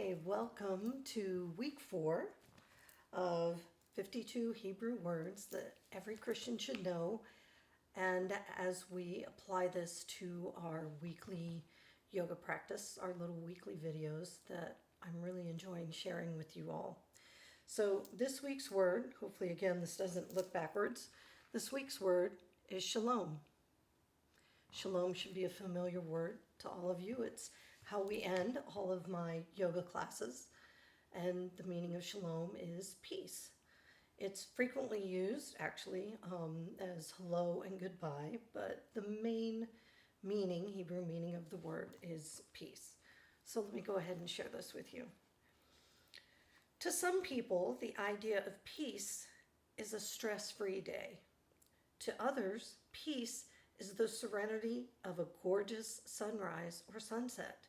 Okay, welcome to week 4 of 52 Hebrew words that every Christian should know. And as we apply this to our weekly yoga practice, our little weekly videos that I'm really enjoying sharing with you all. So this week's word, hopefully again this doesn't look backwards, this week's word is shalom. Shalom should be a familiar word to all of you. It's how we end all of my yoga classes. And the meaning of shalom is peace. It's frequently used, actually, as hello and goodbye, but the main meaning, Hebrew meaning of the word is peace. So let me go ahead and share this with you. To some people, the idea of peace is a stress-free day. To others, peace is the serenity of a gorgeous sunrise or sunset.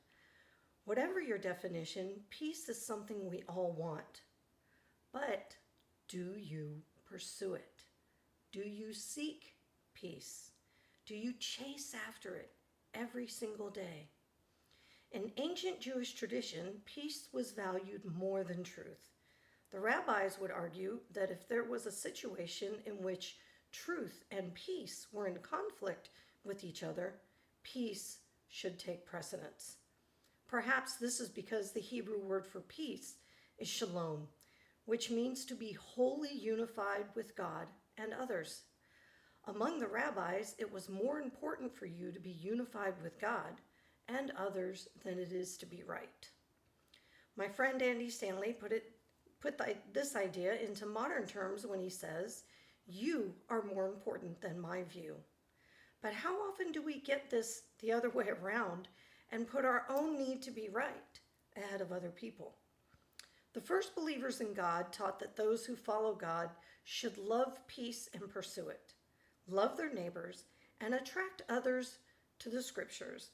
Whatever your definition, peace is something we all want. But do you pursue it? Do you seek peace? Do you chase after it every single day? In ancient Jewish tradition, peace was valued more than truth. The rabbis would argue that if there was a situation in which truth and peace were in conflict with each other, peace should take precedence. Perhaps this is because the Hebrew word for peace is shalom, which means to be wholly unified with God and others. Among the rabbis, it was more important for you to be unified with God and others than it is to be right. My friend Andy Stanley put this idea into modern terms when he says, "You are more important than my view." But how often do we get this the other way around and put our own need to be right ahead of other people? The first believers in God taught that those who follow God should love peace and pursue it, love their neighbors, and attract others to the scriptures.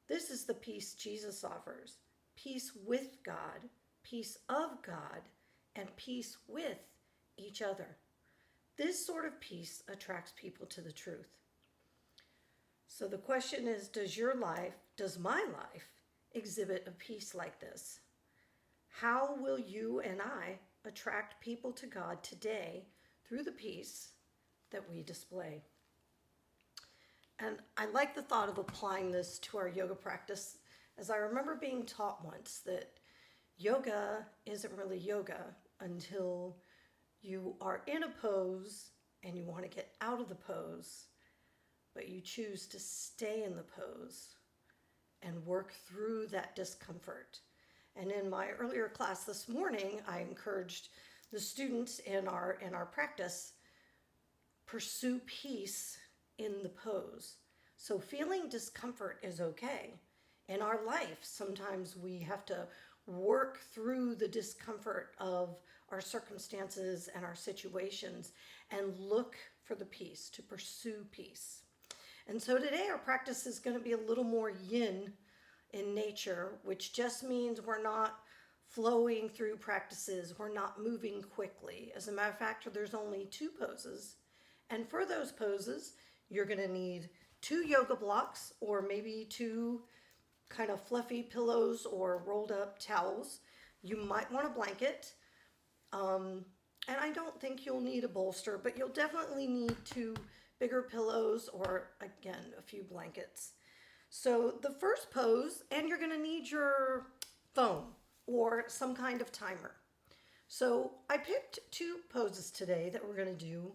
This is the peace Jesus offers: peace with God, peace of God, and peace with each other. This sort of peace attracts people to the truth. So the question is, does my life exhibit a peace like this? How will you and I attract people to God today through the peace that we display? And I like the thought of applying this to our yoga practice, as I remember being taught once that yoga isn't really yoga until you are in a pose and you want to get out of the pose, but you choose to stay in the pose and work through that discomfort. And in my earlier class this morning, I encouraged the students in our practice, pursue peace in the pose. So feeling discomfort is okay. In our life, sometimes we have to work through the discomfort of our circumstances and our situations and look for the peace, to pursue peace. And so today our practice is going to be a little more yin in nature, which just means we're not flowing through practices, we're not moving quickly. As a matter of fact, there's only 2 poses. And for those poses, you're going to need 2 yoga blocks or maybe 2 kind of fluffy pillows or rolled up towels. You might want a blanket. And I don't think you'll need a bolster, but you'll definitely need 2 bigger pillows or, again, a few blankets. So the first pose, and you're going to need your phone or some kind of timer. So I picked 2 poses today that we're going to do.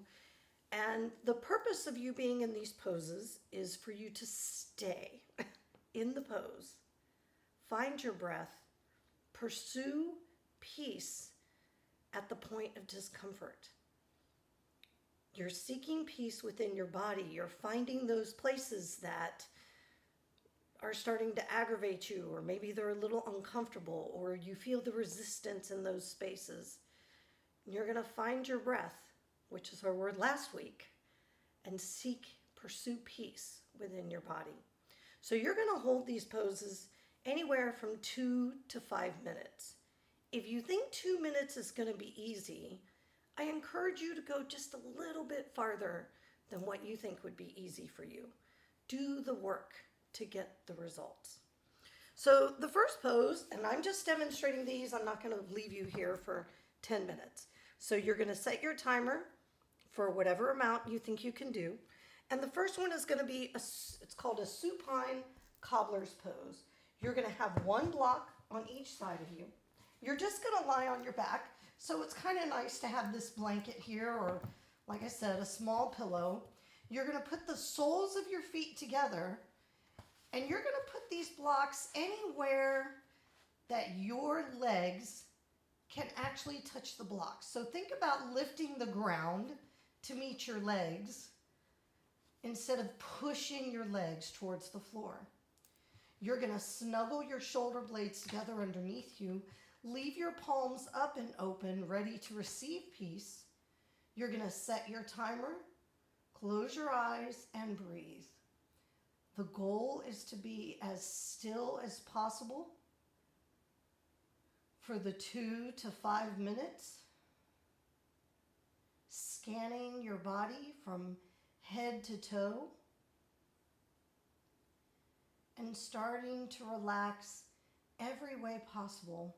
And the purpose of you being in these poses is for you to stay in the pose, find your breath, pursue peace at the point of discomfort. You're seeking peace within your body. You're finding those places that are starting to aggravate you, or maybe they're a little uncomfortable, or you feel the resistance in those spaces. And you're going to find your breath, which is our word last week, and pursue peace within your body. So you're going to hold these poses anywhere from 2 to 5 minutes. If you think 2 minutes is going to be easy, I encourage you to go just a little bit farther than what you think would be easy for you. Do the work to get the results. So the first pose, and I'm just demonstrating these, I'm not going to leave you here for 10 minutes. So you're going to set your timer for whatever amount you think you can do. And the first one is going to be, it's called a supine cobbler's pose. You're going to have one block on each side of you. You're just going to lie on your back. So it's kind of nice to have this blanket here, or like I said, a small pillow. You're going to put the soles of your feet together, and you're going to put these blocks anywhere that your legs can actually touch the blocks. So think about lifting the ground to meet your legs instead of pushing your legs towards the floor. You're going to snuggle your shoulder blades together underneath you. Leave your palms up and open, ready to receive peace. You're going to set your timer, close your eyes, and breathe. The goal is to be as still as possible for the 2 to 5 minutes, scanning your body from head to toe and starting to relax every way possible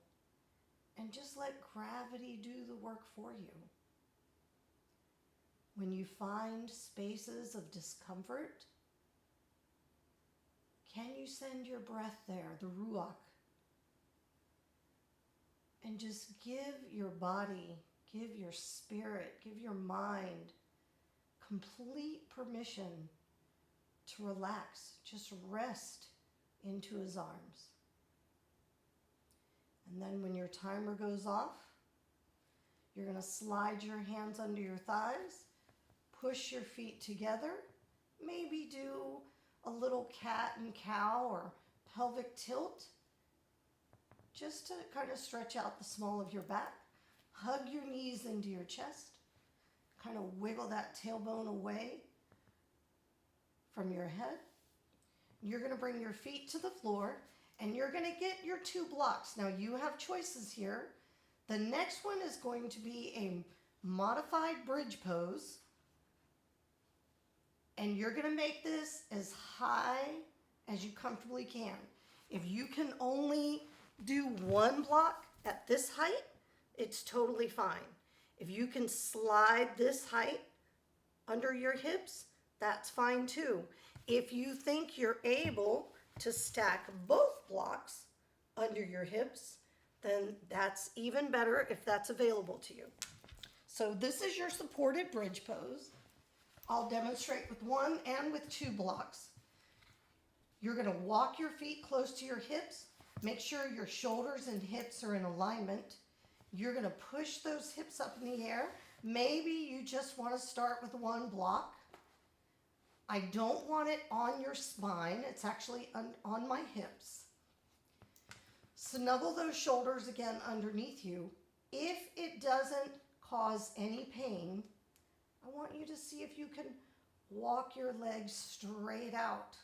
and just let gravity do the work for you. When you find spaces of discomfort, can you send your breath there, the ruach, and just give your body, give your spirit, give your mind complete permission to relax, just rest into his arms. And then when your timer goes off, you're going to slide your hands under your thighs, push your feet together, maybe do a little cat and cow or pelvic tilt, just to kind of stretch out the small of your back. Hug your knees into your chest, kind of wiggle that tailbone away from your head. You're going to bring your feet to the floor, and you're going to get your 2 blocks. Now you have choices here. The next one is going to be a modified bridge pose, and you're going to make this as high as you comfortably can. If you can only do 1 block at this height, it's totally fine. If you can slide this height under your hips, that's fine too. If you think you're able to stack both blocks under your hips, then that's even better if that's available to you. So this is your supported bridge pose. I'll demonstrate with 1 and with 2 blocks. You're going to walk your feet close to your hips. Make sure your shoulders and hips are in alignment. You're going to push those hips up in the air. Maybe you just want to start with 1 block. I don't want it on your spine. It's actually on my hips. Snuggle those shoulders again underneath you. If it doesn't cause any pain, I want you to see if you can walk your legs straight out.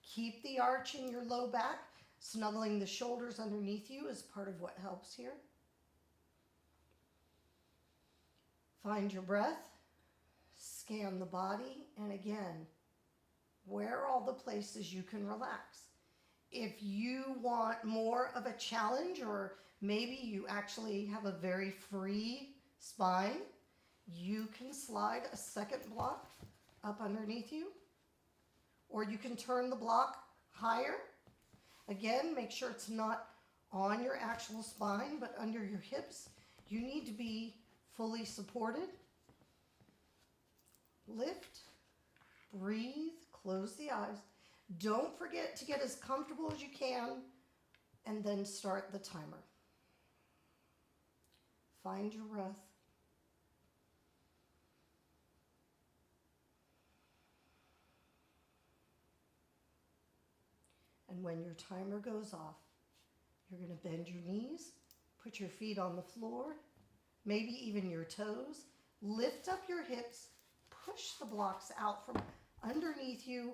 Keep the arch in your low back. Snuggling the shoulders underneath you is part of what helps here. Find your breath. Scan the body, and again, where are all the places you can relax? If you want more of a challenge, or maybe you actually have a very free spine, you can slide a 2nd block up underneath you, or you can turn the block higher. Again, make sure it's not on your actual spine, but under your hips. You need to be fully supported. Lift, breathe, close the eyes. Don't forget to get as comfortable as you can, and then start the timer. Find your breath. And when your timer goes off, you're going to bend your knees, put your feet on the floor, maybe even your toes. Lift up your hips. Push the blocks out from underneath you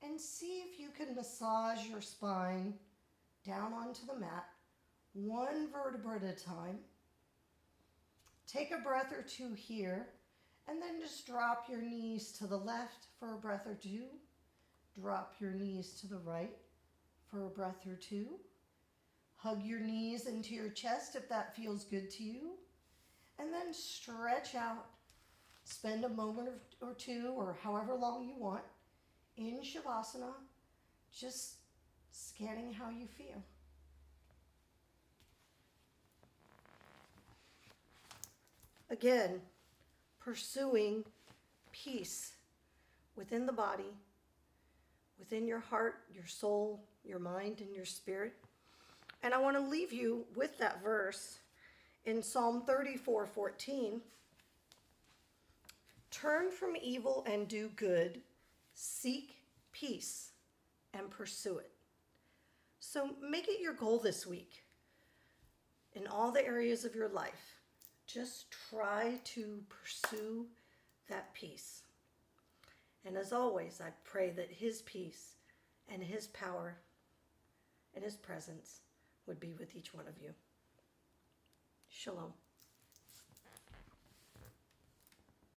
and see if you can massage your spine down onto the mat, 1 vertebra at a time. Take a breath or 2 here, and then just drop your knees to the left for a breath or 2. Drop your knees to the right for a breath or two. Hug your knees into your chest if that feels good to you. And then stretch out. Spend a moment or two, or however long you want, in Shavasana, just scanning how you feel. Again, pursuing peace within the body, within your heart, your soul, your mind, and your spirit. And I want to leave you with that verse in Psalm 34:14. Turn from evil and do good, seek peace and pursue it. So make it your goal this week in all the areas of your life. Just try to pursue that peace. And as always, I pray that His peace and His power and His presence would be with each one of you. Shalom.